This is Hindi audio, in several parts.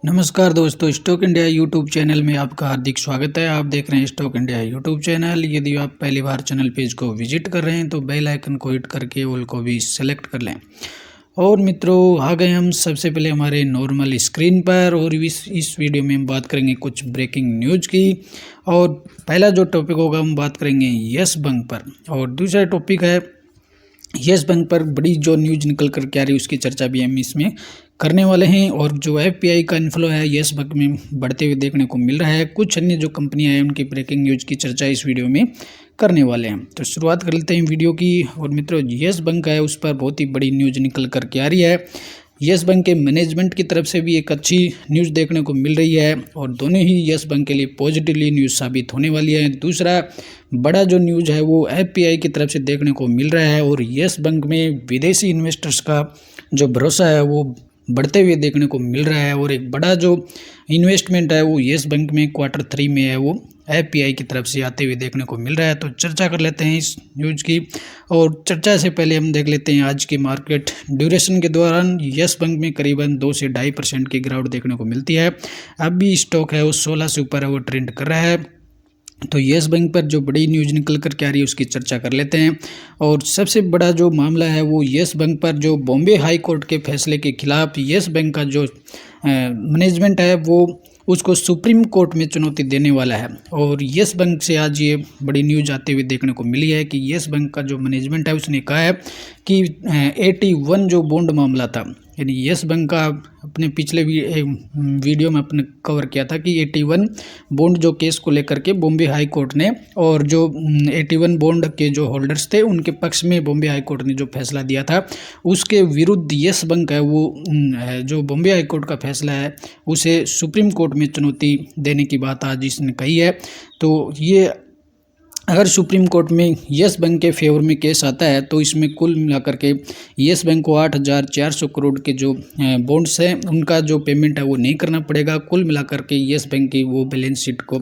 नमस्कार दोस्तों, स्टॉक इंडिया यूट्यूब चैनल में आपका हार्दिक स्वागत है। आप देख रहे हैं स्टॉक इंडिया यूट्यूब चैनल। यदि आप पहली बार चैनल पेज को विजिट कर रहे हैं तो बेल आइकन को हिट करके ऑल को भी सेलेक्ट कर लें। और मित्रों, आ गए हम सबसे पहले हमारे नॉर्मल स्क्रीन पर और इस वीडियो में हम बात करेंगे कुछ ब्रेकिंग न्यूज की। और पहला जो टॉपिक होगा हम बात करेंगे यस बैंक पर, और दूसरा टॉपिक है यस बैंक पर बड़ी जो न्यूज निकल कर के आ रही है उसकी चर्चा भी हम इसमें करने वाले हैं। और जो एफपीआई का इन्फ्लो है यस बैंक में बढ़ते हुए देखने को मिल रहा है। कुछ अन्य जो कंपनियां हैं उनकी ब्रेकिंग न्यूज की चर्चा इस वीडियो में करने वाले हैं। तो शुरुआत कर लेते हैं वीडियो की। और मित्रों, यस बैंक है उस पर बहुत ही बड़ी न्यूज निकल कर के आ रही है। यस बैंक के मैनेजमेंट की तरफ से भी एक अच्छी न्यूज़ देखने को मिल रही है और दोनों ही यस बैंक के लिए पॉजिटिवली न्यूज़ साबित होने वाली है। दूसरा बड़ा जो न्यूज़ है वो एफपीआई की तरफ से देखने को मिल रहा है और यस बैंक में विदेशी इन्वेस्टर्स का जो भरोसा है वो बढ़ते हुए देखने को मिल रहा है। और एक बड़ा जो इन्वेस्टमेंट है वो यस बैंक में Q3 में है वो एफपीआई की तरफ से आते हुए देखने को मिल रहा है। तो चर्चा कर लेते हैं इस न्यूज़ की। और चर्चा से पहले हम देख लेते हैं आज की मार्केट ड्यूरेशन के दौरान यस बैंक में करीबन 2 से 2.5% की गिरावट देखने को मिलती है। अब भी स्टॉक है वो 16 से ऊपर है वो ट्रेंड कर रहा है। तो यस बैंक पर जो बड़ी न्यूज़ निकल कर के आ रही है उसकी चर्चा कर लेते हैं। और सबसे बड़ा जो मामला है वो यस बैंक पर जो बॉम्बे हाई कोर्ट के फैसले के खिलाफ यस बैंक का जो मैनेजमेंट है वो उसको सुप्रीम कोर्ट में चुनौती देने वाला है। और यस बैंक से आज ये बड़ी न्यूज आते हुए देखने को मिली है कि यस बैंक का जो मैनेजमेंट है उसने कहा है कि 81 जो बॉन्ड मामला था, यानी यस बैंक का अपने पिछले वीडियो में अपने कवर किया था कि 81 बॉन्ड जो केस को लेकर के बॉम्बे हाई कोर्ट ने, और जो 81 बॉन्ड के जो होल्डर्स थे उनके पक्ष में बॉम्बे हाई कोर्ट ने जो फैसला दिया था उसके विरुद्ध यस बैंक है वो जो बॉम्बे हाई कोर्ट का फैसला है उसे सुप्रीम कोर्ट में चुनौती देने की बात आज इसने कही है। तो ये अगर सुप्रीम कोर्ट में यस बैंक के फेवर में केस आता है तो इसमें कुल मिलाकर के यस बैंक को 8,400 करोड़ के जो बॉन्ड्स हैं उनका जो पेमेंट है वो नहीं करना पड़ेगा। कुल मिलाकर के यस बैंक की वो बैलेंस शीट को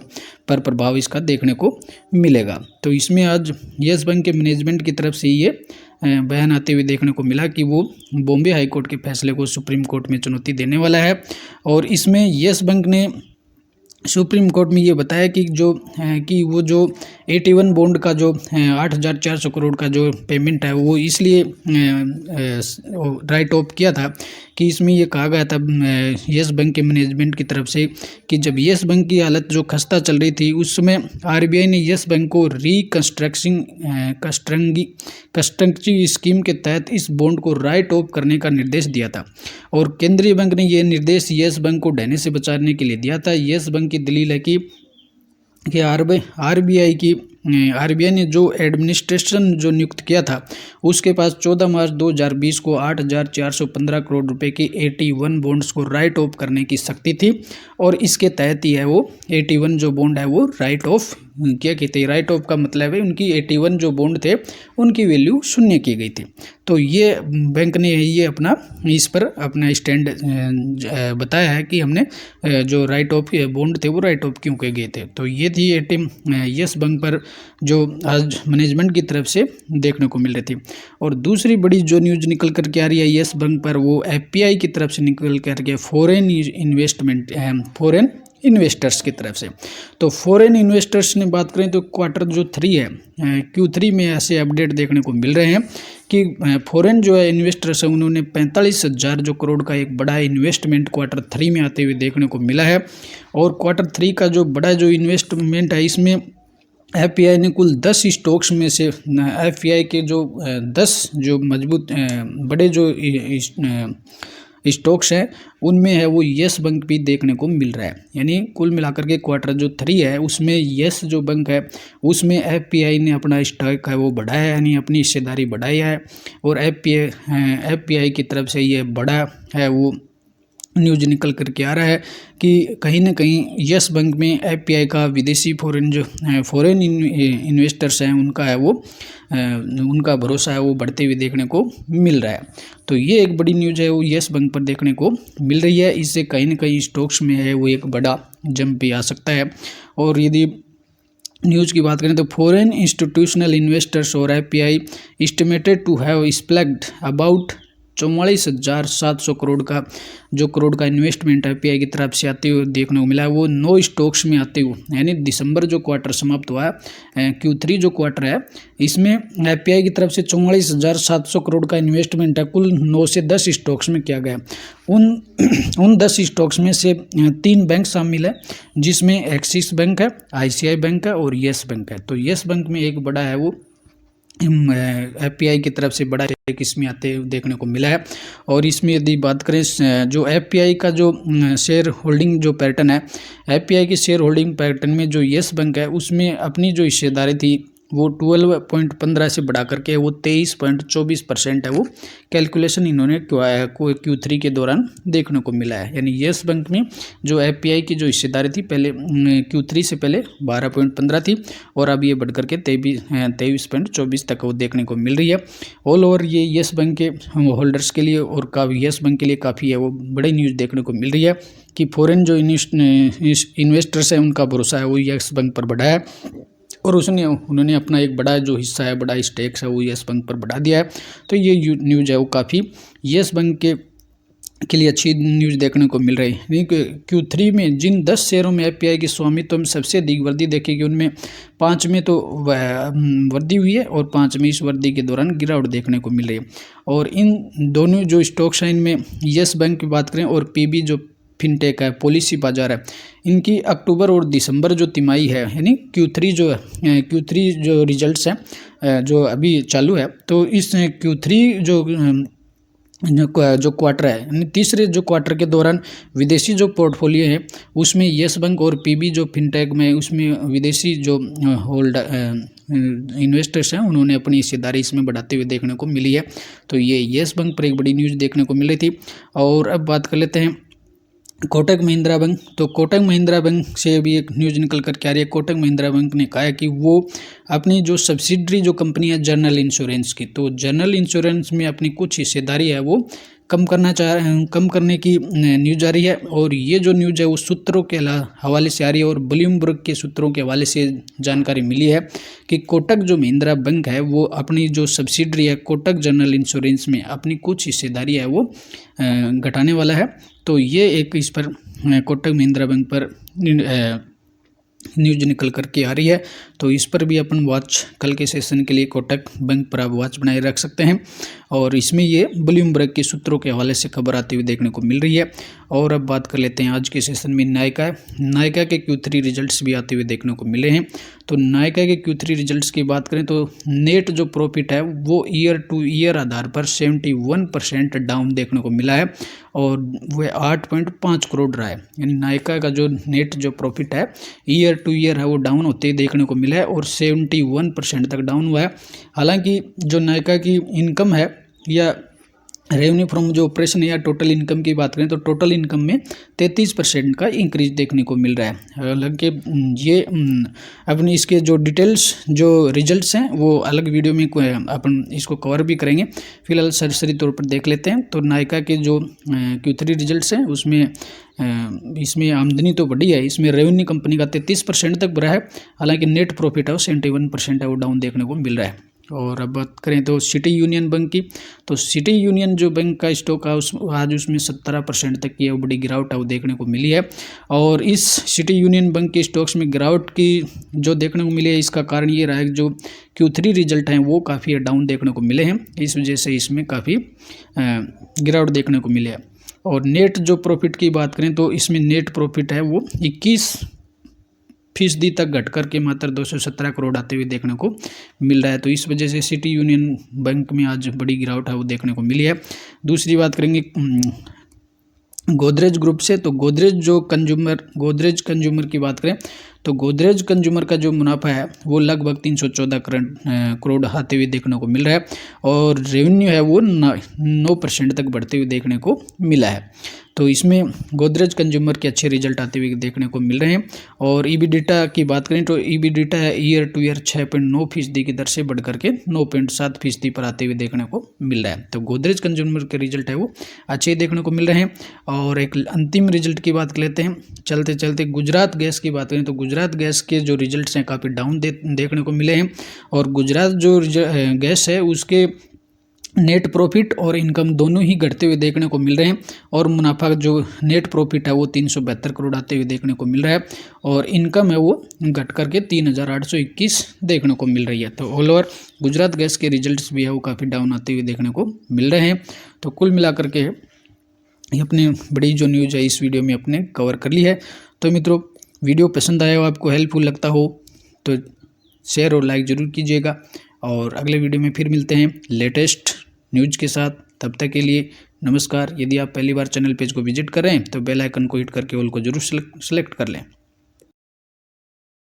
पर प्रभाव इसका देखने को मिलेगा। तो इसमें आज यस बैंक के मैनेजमेंट की तरफ से ये बयान आते हुए देखने को मिला कि वो बॉम्बे हाई कोर्ट के फैसले को सुप्रीम कोर्ट में चुनौती देने वाला है। और इसमें यस बैंक ने सुप्रीम कोर्ट में ये बताया कि वो जो 81 बॉन्ड का जो 8,400 करोड़ का जो पेमेंट है वो इसलिए राइट ऑफ किया था कि इसमें ये कहा गया था यस बैंक के मैनेजमेंट की तरफ से कि जब यस बैंक की हालत जो खस्ता चल रही थी उस समय आरबीआई ने यस बैंक को कंस्ट्रक्टिव स्कीम के तहत इस बॉन्ड को राइट ऑफ करने का निर्देश दिया था। और केंद्रीय बैंक ने यह निर्देश यस बैंक को ढहने से बचाने के लिए दिया था। यस बैंक की दलील है कि आरबीआई ने जो एडमिनिस्ट्रेशन जो नियुक्त किया था उसके पास 14 मार्च 2020 को 8,415 करोड़ रुपए की 81 बॉन्ड्स को राइट ऑफ करने की शक्ति थी। और इसके तहत ही है वो 81 जो बॉन्ड है वो राइट ऑफ क्या कहते हैं, राइट ऑफ का मतलब है उनकी 81 जो बॉन्ड थे उनकी वैल्यू शून्य की गई थी। तो ये बैंक ने ये अपना इस पर अपना स्टैंड बताया है कि हमने जो राइट ऑफ बॉन्ड थे वो राइट ऑफ क्यों किए गए थे। तो ये थी यस बैंक पर जो आज मैनेजमेंट की तरफ से देखने को मिल रही थी। और दूसरी बड़ी जो न्यूज़ निकल कर के आ रही है यस बैंक पर वो एफपीआई की तरफ से निकल कर के फॉरेन इन्वेस्टर्स की तरफ से। तो फॉरेन इन्वेस्टर्स ने बात करें तो Q3 है, Q3 में ऐसे अपडेट देखने को मिल रहे हैं कि फॉरेन जो है इन्वेस्टर्स है उन्होंने 45,000 जो करोड़ का एक बड़ा इन्वेस्टमेंट Q3 में आते हुए देखने को मिला है। और Q3 का जो बड़ा जो इन्वेस्टमेंट है इसमें एफपीआई ने कुल 10 स्टॉक्स में से एफपीआई के जो 10 जो मजबूत बड़े जो स्टॉक्स हैं उनमें है वो यस बैंक भी देखने को मिल रहा है। यानी कुल मिलाकर के Q3 है उसमें यस जो बैंक है उसमें एफपीआई ने अपना स्टॉक है वो बढ़ाया है, यानी अपनी हिस्सेदारी बढ़ाई है। और एफपीआई की तरफ से ये बड़ा है वो न्यूज निकल करके आ रहा है कि कहीं ना कहीं यस बैंक में एफपीआई का विदेशी फॉरेन इन्वेस्टर्स हैं उनका है वो उनका भरोसा है वो बढ़ते हुए देखने को मिल रहा है। तो ये एक बड़ी न्यूज़ है वो यस बैंक पर देखने को मिल रही है। इससे कहीं ना कहीं स्टॉक्स में है वो एक बड़ा जंप भी आ सकता है। और यदि न्यूज़ की बात करें तो फॉरेन इंस्टीट्यूशनल इन्वेस्टर्स और FPI estimated to have specked about 44,700 crore का इन्वेस्टमेंट एफपीआई की तरफ से आते हुए देखने को मिला है। वो 9 स्टॉक्स में आते हुए, यानी दिसंबर जो क्वार्टर समाप्त हुआ है, Q3 जो क्वार्टर है, इसमें एफपीआई की तरफ से 44,700 करोड़ का इन्वेस्टमेंट है, कुल 9 से 10 स्टॉक्स में किया गया। उन 10 स्टॉक्स में से 3 बैंक शामिल है, जिसमें एक्सिस बैंक है, ICICI बैंक है और येस बैंक है। तो येस बैंक में एक बड़ा है वो एफपीआई की तरफ से बड़ा एक इसमें आते देखने को मिला है। और इसमें यदि बात करें जो एफपीआई का जो शेयर होल्डिंग जो पैटर्न है, एफपीआई की शेयर होल्डिंग पैटर्न में जो येस बैंक है उसमें अपनी जो हिस्सेदारी थी वो 12.15 से बढ़ा करके वो 23.24% है। वो कैलकुलेशन इन्होंने Q3 के दौरान देखने को मिला है। यानी येस बैंक में जो एफपीआई की जो हिस्सेदारी थी पहले Q3 से पहले 12.15 थी और अब ये बढ़ करके 23.24 तक वो देखने को मिल रही है। ऑल ओवर ये येस बैंक के होल्डर्स के लिए और येस बैंक के लिए काफ़ी है वो बड़ी न्यूज़ देखने को मिल रही है कि फॉरेन जो इन्वेस्टर्स हैं उनका भरोसा है वो येस बैंक पर बढ़ा है और उन्होंने अपना एक बड़ा जो हिस्सा है, बड़ा स्टेक्स है, वो येस बैंक पर बढ़ा दिया है। तो ये न्यूज़ है वो काफ़ी येस बैंक के लिए अच्छी न्यूज़ देखने को मिल रही है। Q3 में जिन 10 शेयरों में एफपीआई की स्वामित्व में सबसे अधिक वृद्धि देखेगी, उनमें 5 में तो वृद्धि हुई है और 5 में इस वृद्धि के दौरान गिरावट देखने को मिल रही है। और इन दोनों जो स्टॉक्स हैं इनमें येस बैंक की बात करें और पीबी जो फिनटेक है, पॉलिसी बाजार है, इनकी अक्टूबर और दिसंबर जो तिमाही है, यानी Q3 जो रिजल्ट्स हैं जो अभी चालू है, तो इस Q3 जो क्वार्टर है, यानी तीसरे जो क्वार्टर के दौरान विदेशी जो पोर्टफोलियो है उसमें येस बैंक और पीबी जो फिनटेक में उसमें विदेशी जो इन्वेस्टर्स हैं उन्होंने अपनी हिस्सेदारी इसमें बढ़ाते हुए देखने को मिली है। तो ये येस बैंक पर एक बड़ी न्यूज़ देखने को मिल रही थी। और अब बात कर लेते हैं कोटक महिंद्रा बैंक। तो कोटक महिंद्रा बैंक से भी एक न्यूज़ निकल कर के आ रही है। कोटक महिंद्रा बैंक ने कहा है कि वो अपनी जो सब्सिडरी जो कंपनी है जनरल इंश्योरेंस की, तो जनरल इंश्योरेंस में अपनी कुछ हिस्सेदारी है वो कम करने की न्यूज़ आ रही है। और ये जो न्यूज़ है वो सूत्रों के हवाले से आ रही है और ब्लूमबर्ग के सूत्रों के हवाले से जानकारी मिली है कि कोटक जो महिंद्रा बैंक है वो अपनी जो सब्सिडरी है कोटक जनरल इंश्योरेंस में अपनी कुछ हिस्सेदारी है वो घटाने वाला है। तो ये एक इस पर कोटक महिंद्रा बैंक पर न्यूज निकल करके आ रही है। तो इस पर भी अपन वॉच कल के सेशन के लिए कोटक बैंक पर आप वॉच बनाए रख सकते हैं। और इसमें ये ब्लूमबर्ग के सूत्रों के हवाले से खबर आती हुई देखने को मिल रही है। और अब बात कर लेते हैं आज के सेशन में नायका के Q3 रिजल्ट्स भी आते हुए देखने को मिले हैं। तो नायका के Q3 रिजल्ट्स की बात करें तो नेट जो प्रॉफिट है वो ईयर टू ईयर आधार पर 71% डाउन देखने को मिला है और वह 8.5 करोड़ रहा है। यानी नायका का जो नेट जो प्रॉफिट है ईयर टू ईयर है वो डाउन होते देखने को मिला है और 71% तक डाउन हुआ है। हालांकि जो नायका की इनकम है या रेवेन्यू फ्रॉम जो ऑपरेशन है या टोटल इनकम की बात करें तो टोटल इनकम में 33% का इंक्रीज देखने को मिल रहा है। हालांकि ये अपनी इसके जो डिटेल्स जो रिजल्ट्स हैं वो अलग वीडियो में अपन इसको कवर भी करेंगे। फिलहाल सरसरी तौर पर देख लेते हैं। तो नायका के जो Q3 रिजल्ट्स हैं उसमें इसमें आमदनी तो बढ़ी है, इसमें रेवेन्यू कंपनी का 33% तक बढ़ा है। हालांकि नेट प्रॉफिट है वो 71% है वो डाउन देखने को मिल रहा है। और अब बात करें तो सिटी यूनियन बैंक की, तो सिटी यूनियन जो बैंक का स्टॉक है आज उसमें 17% तक की बड़ी गिरावट है वो देखने को मिली है। और इस सिटी यूनियन बैंक के स्टॉक्स में गिरावट की जो देखने को मिली है इसका कारण ये रहा है कि जो Q3 रिजल्ट हैं वो काफ़ी डाउन देखने को मिले हैं, इस वजह से इसमें काफ़ी गिरावट देखने को मिले है। और नेट जो प्रॉफिट की बात करें तो इसमें नेट प्रॉफिट है वो 21% तक घट करके मात्र 217 करोड़ आते हुए देखने को मिल रहा है। तो इस वजह से सिटी यूनियन बैंक में आज बड़ी गिरावट है वो देखने को मिली है। दूसरी बात करेंगे गोदरेज ग्रुप से, तो गोदरेज कंज्यूमर की बात करें तो गोदरेज कंज्यूमर का जो मुनाफा है वो लगभग 314 करोड़ आते हुए देखने को मिल रहा है और रेवेन्यू है वो 9% तक बढ़ते हुए देखने को मिला है। तो इसमें गोदरेज कंज्यूमर के अच्छे रिजल्ट आते हुए देखने को मिल रहे हैं। और ईबिडिटा की बात करें तो ईबिडिटा है ईयर टू ईयर 6.9% की दर से बढ़ करके 9.7% पर आते हुए देखने को मिल रहा है। तो गोदरेज कंज्यूमर के रिजल्ट है वो अच्छे देखने को मिल रहे हैं। और एक अंतिम रिजल्ट की बात कर लेते हैं चलते चलते। गुजरात गैस की बात करें तो गुजरात गैस के जो रिजल्ट्स हैं काफ़ी डाउन देखने को मिले हैं। और गुजरात जो गैस है उसके नेट प्रॉफिट और इनकम दोनों ही घटते हुए देखने को मिल रहे हैं और मुनाफा जो नेट प्रॉफिट है वो 372 करोड़ आते हुए देखने को मिल रहा है और इनकम है वो घट करके 3821 देखने को मिल रही है। तो ऑल ओवर गुजरात गैस के रिजल्ट्स भी है वो काफ़ी डाउन आते हुए देखने को मिल रहे हैं। तो कुल मिलाकर के ये अपनी बड़ी जो न्यूज़ है इस वीडियो में अपने कवर कर ली है। तो मित्रों वीडियो पसंद आया हो, आपको हेल्पफुल लगता हो तो शेयर और लाइक ज़रूर कीजिएगा और अगले वीडियो में फिर मिलते हैं लेटेस्ट न्यूज़ के साथ। तब तक के लिए नमस्कार। यदि आप पहली बार चैनल पेज को विजिट करें तो बेल आइकन को हिट करके ऑल को जरूर सेलेक्ट कर लें।